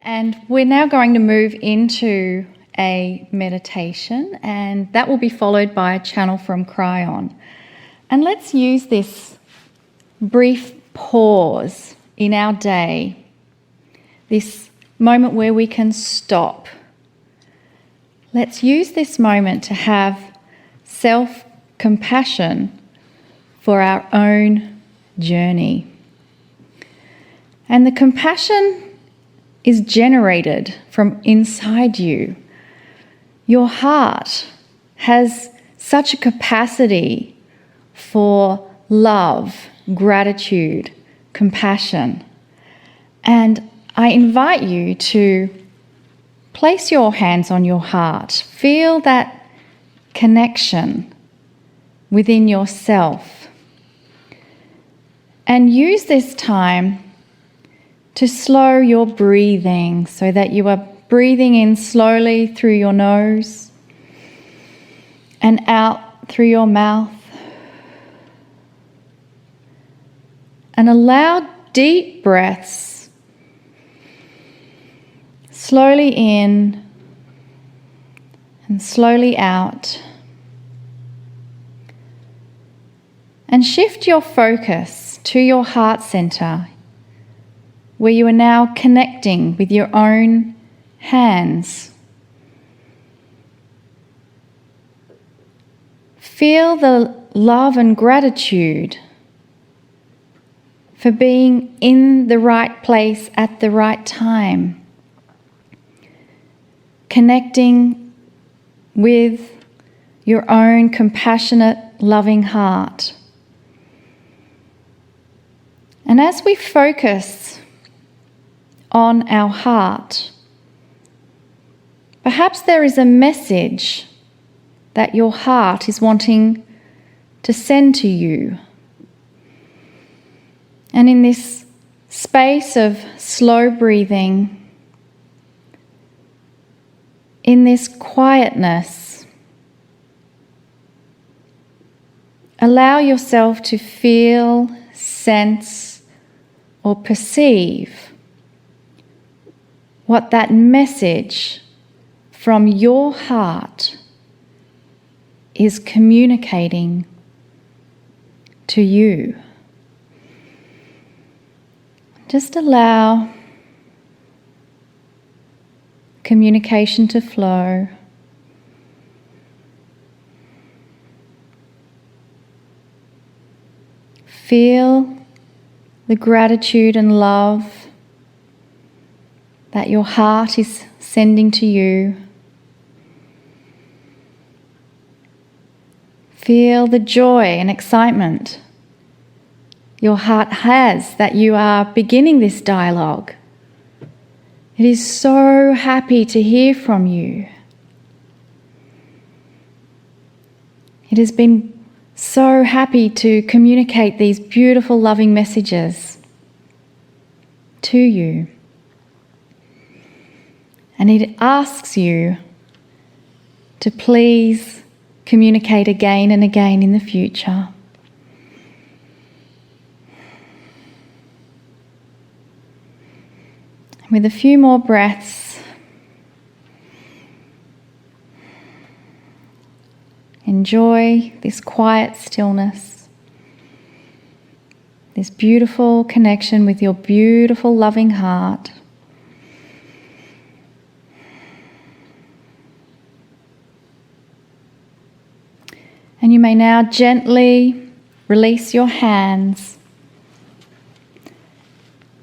And we're now going to move into a meditation, and that will be followed by a channel from Kryon. And let's use this brief pause in our day, this moment where we can stop. Let's use this moment to have self-compassion for our own journey. And the compassion is generated from inside you. Your heart has such a capacity for love, gratitude, compassion. And I invite you to place your hands on your heart. Feel that connection within yourself. And use this time to slow your breathing so that you are breathing in slowly through your nose and out through your mouth. And allow deep breaths, slowly in and slowly out. And shift your focus to your heart center, where you are now connecting with your own hands. Feel the love and gratitude for being in the right place at the right time, connecting with your own compassionate, loving heart. And as we focus on our heart, perhaps there is a message that your heart is wanting to send to you. And in this space of slow breathing, in this quietness, allow yourself to feel, sense, or perceive what that message from your heart is communicating to you. Just allow communication to flow. Feel the gratitude and love that your heart is sending to you. Feel the joy and excitement your heart has that you are beginning this dialogue. It is so happy to hear from you. It has been so happy to communicate these beautiful, loving messages to you. And it asks you to please communicate again and again in the future. With a few more breaths, enjoy this quiet stillness, this beautiful connection with your beautiful, loving heart. And you may now gently release your hands.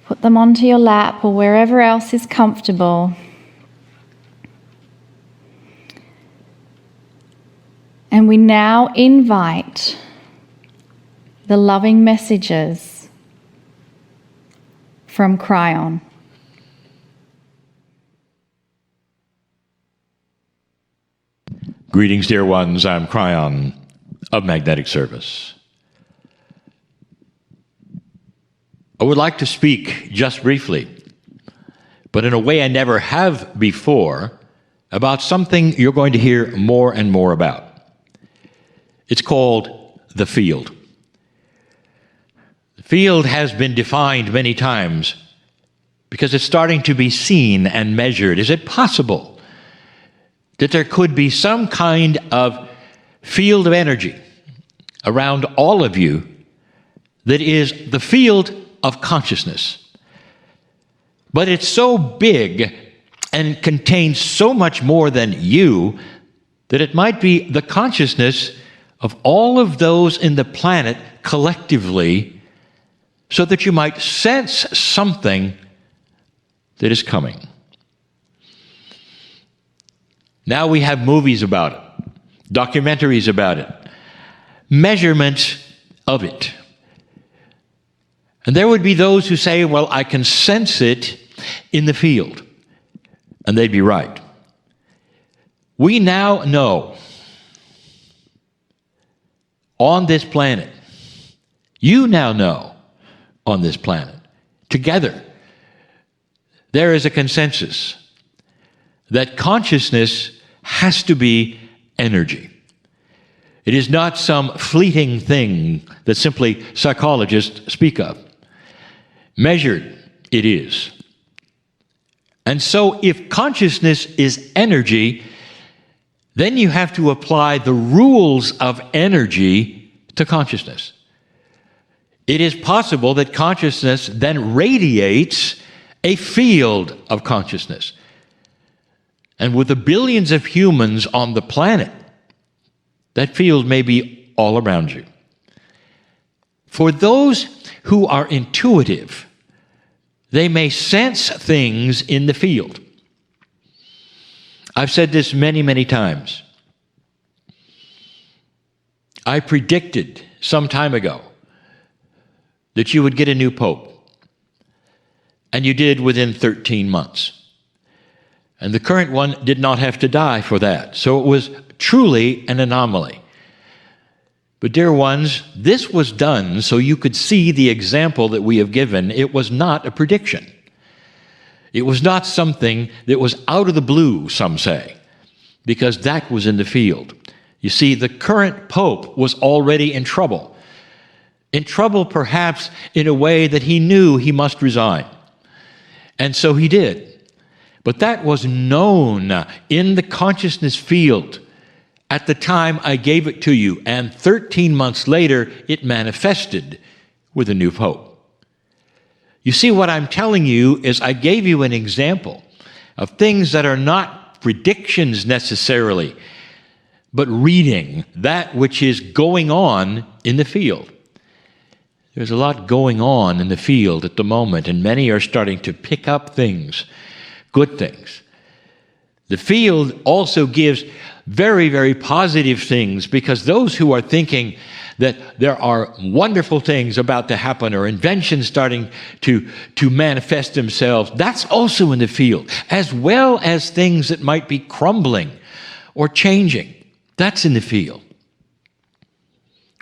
Put them onto your lap or wherever else is comfortable. And we now invite the loving messages from Kryon. Greetings, dear ones. I'm Kryon of Magnetic Service. I would like to speak just briefly, but in a way I never have before, about something you're going to hear more and more about. It's called the field. The field has been defined many times because it's starting to be seen and measured. Is it possible that there could be some kind of field of energy around all of you that is the field of consciousness? But it's so big and contains so much more than you that it might be the consciousness of all of those in the planet collectively, so that you might sense something that is coming. Now we have movies about it, documentaries about it, measurements of it. And there would be those who say, well, I can sense it in the field. And they'd be right. We now know on this planet, you now know on this planet, together, there is a consensus that consciousness has to be energy. It is not some fleeting thing that simply psychologists speak of. Measured, it is. And so if consciousness is energy, then you have to apply the rules of energy to consciousness. It is possible that consciousness then radiates a field of consciousness. And with the billions of humans on the planet, that field may be all around you. For those who are intuitive, they may sense things in the field. I've said this many, many times. I predicted some time ago that you would get a new pope. And you did within 13 months. And the current one did not have to die for that. So it was truly an anomaly. But dear ones, this was done so you could see the example that we have given. It was not a prediction. It was not something that was out of the blue, some say, because that was in the field. You see, the current pope was already in trouble. In trouble perhaps in a way that he knew he must resign. And so he did. But that was known in the consciousness field at the time I gave it to you, and 13 months later, it manifested with a new pope. You see, what I'm telling you is I gave you an example of things that are not predictions necessarily, but reading that which is going on in the field. There's a lot going on in the field at the moment, and many are starting to pick up things, good things. The field also gives very, very positive things, because those who are thinking that there are wonderful things about to happen or inventions starting to manifest themselves, that's also in the field, as well as things that might be crumbling or changing. That's in the field.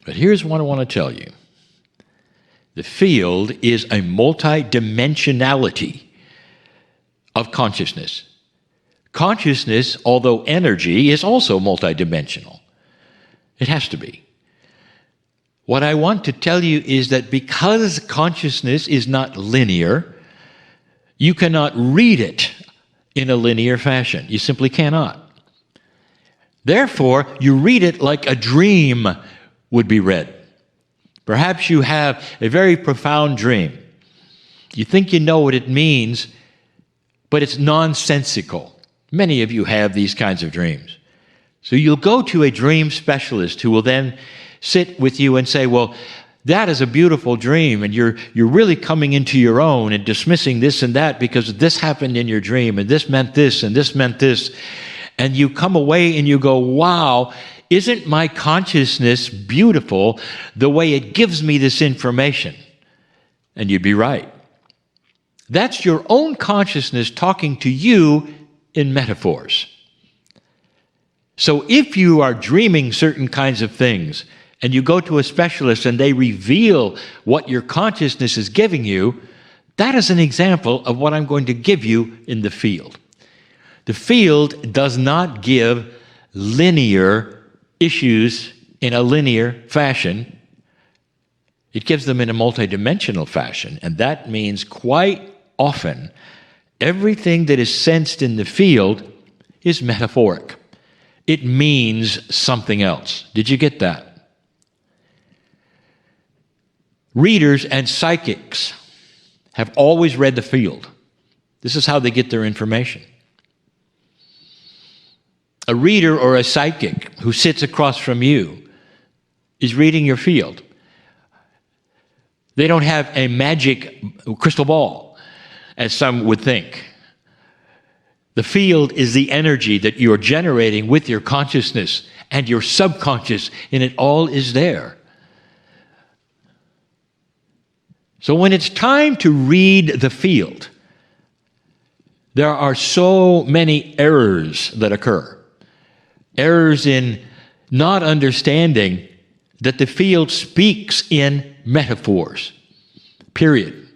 But here's what I want to tell you. The field is a multidimensionality of consciousness. Consciousness, although energy, is also multidimensional. It has to be. What I want to tell you is that because consciousness is not linear, you cannot read it in a linear fashion. You simply cannot. Therefore, you read it like a dream would be read. Perhaps you have a very profound dream. You think you know what it means, but it's nonsensical. Many of you have these kinds of dreams. So you'll go to a dream specialist who will then sit with you and say, well, that is a beautiful dream, and you're really coming into your own and dismissing this and that because this happened in your dream, and this meant this, and this meant this. And you come away and you go, wow, isn't my consciousness beautiful the way it gives me this information? And you'd be right. That's your own consciousness talking to you in metaphors. So if you are dreaming certain kinds of things and you go to a specialist and they reveal what your consciousness is giving you, that is an example of what I'm going to give you in the field. The field does not give linear issues in a linear fashion. It gives them in a multidimensional fashion, and that means quite often, everything that is sensed in the field is metaphoric. It means something else. Did you get that? Readers and psychics have always read the field. This is how they get their information. A reader or a psychic who sits across from you is reading your field. They don't have a magic crystal ball, as some would think. The field is the energy that you're generating with your consciousness and your subconscious, and it all is there. So when it's time to read the field, there are so many errors that occur. Errors in not understanding that the field speaks in metaphors, period.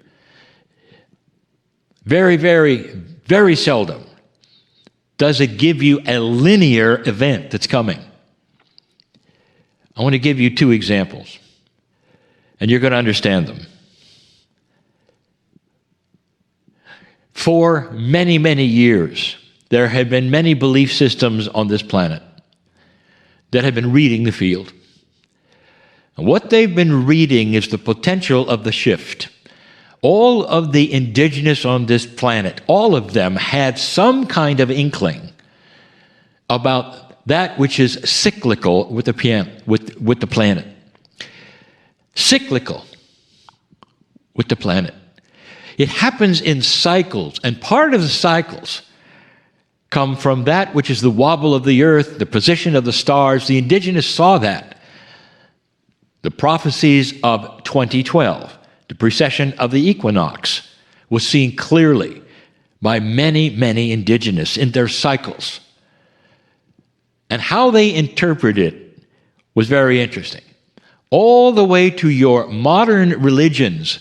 Very, very, very seldom does it give you a linear event that's coming. I want to give you 2 examples, and you're going to understand them. For many, many years, there have been many belief systems on this planet that have been reading the field. And what they've been reading is the potential of the shift. All of the indigenous on this planet, all of them had some kind of inkling about that which is cyclical with the planet. Cyclical with the planet. It happens in cycles, and part of the cycles come from that which is the wobble of the earth, the position of the stars. The indigenous saw that. The prophecies of 2012, the precession of the equinox, was seen clearly by many, many indigenous in their cycles. And how they interpret it was very interesting. All the way to your modern religions,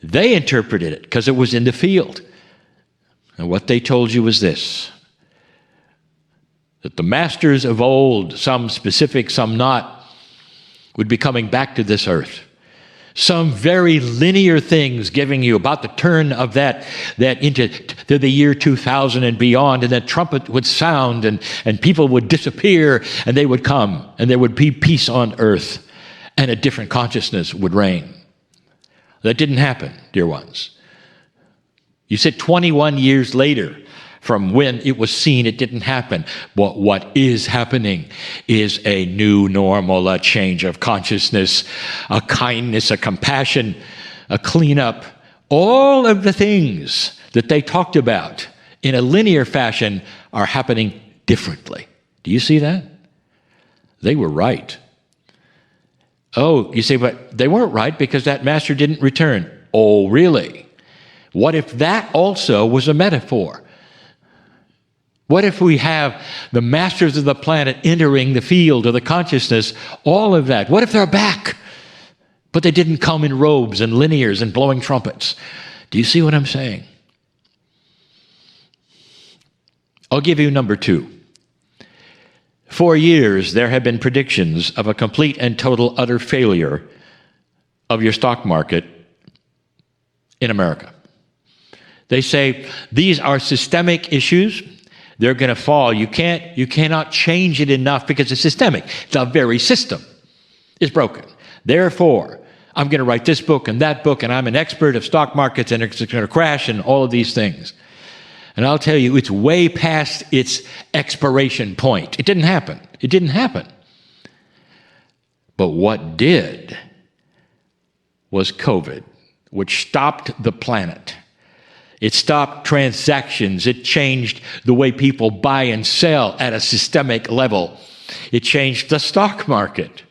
they interpreted it because it was in the field. And what they told you was this: that the masters of old, some specific, some not, would be coming back to this earth. Some very linear things giving you about the turn of that into the year 2000 and beyond, and that trumpet would sound and people would disappear and they would come and there would be peace on earth and a different consciousness would reign. That didn't happen, dear ones. You said 21 years later from when it was seen, it didn't happen. But what is happening is a new normal, a change of consciousness, a kindness, a compassion, a cleanup. All of the things that they talked about in a linear fashion are happening differently. Do you see that? They were right. Oh, you say, but they weren't right because that master didn't return. Oh, really? What if that also was a metaphor? What if we have the masters of the planet entering the field of the consciousness, all of that? What if they're back, but they didn't come in robes and linears and blowing trumpets? Do you see what I'm saying? I'll give you number 2. For years, there have been predictions of a complete and total utter failure of your stock market in America. They say these are systemic issues. They're going to fall. You cannot change it enough because it's systemic. The very system is broken. Therefore, I'm going to write this book and that book, and I'm an expert of stock markets, and it's going to crash and all of these things. And I'll tell you, it's way past its expiration point. It didn't happen. It didn't happen. But what did was COVID, which stopped the planet. It stopped transactions. It changed the way people buy and sell at a systemic level. It changed the stock market.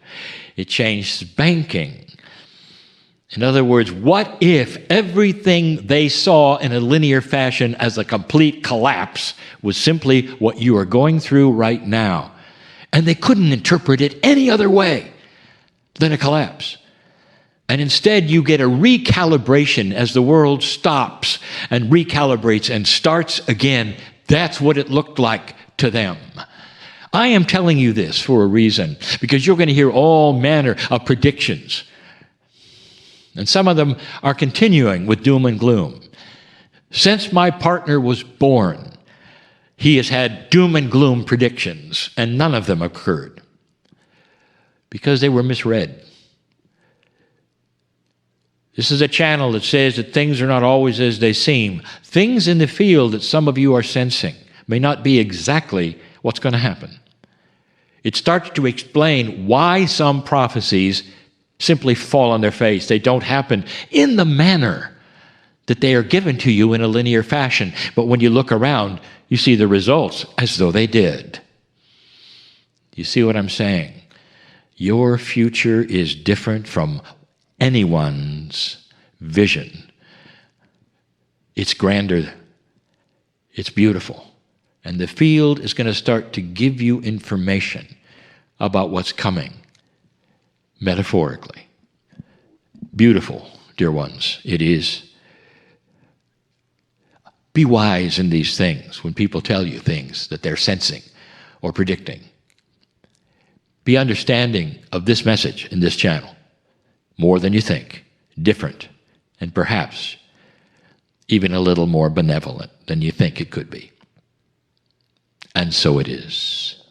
It changed banking. In other words, what if everything they saw in a linear fashion as a complete collapse was simply what you are going through right now? And they couldn't interpret it any other way than a collapse. And instead, you get a recalibration as the world stops and recalibrates and starts again. That's what it looked like to them. I am telling you this for a reason, because you're going to hear all manner of predictions. And some of them are continuing with doom and gloom. Since my partner was born, he has had doom and gloom predictions, and none of them occurred because they were misread. This is a channel that says that things are not always as they seem. Things in the field that some of you are sensing may not be exactly what's going to happen. It starts to explain why some prophecies simply fall on their face. They don't happen in the manner that they are given to you in a linear fashion. But when you look around, you see the results as though they did. You see what I'm saying? Your future is different from anyone's vision. It's grander. It's beautiful. And the field is going to start to give you information about what's coming, metaphorically. Beautiful, dear ones, it is. Be wise in these things when people tell you things that they're sensing or predicting. Be understanding of this message in this channel, more than you think, different, and perhaps even a little more benevolent than you think it could be. And so it is.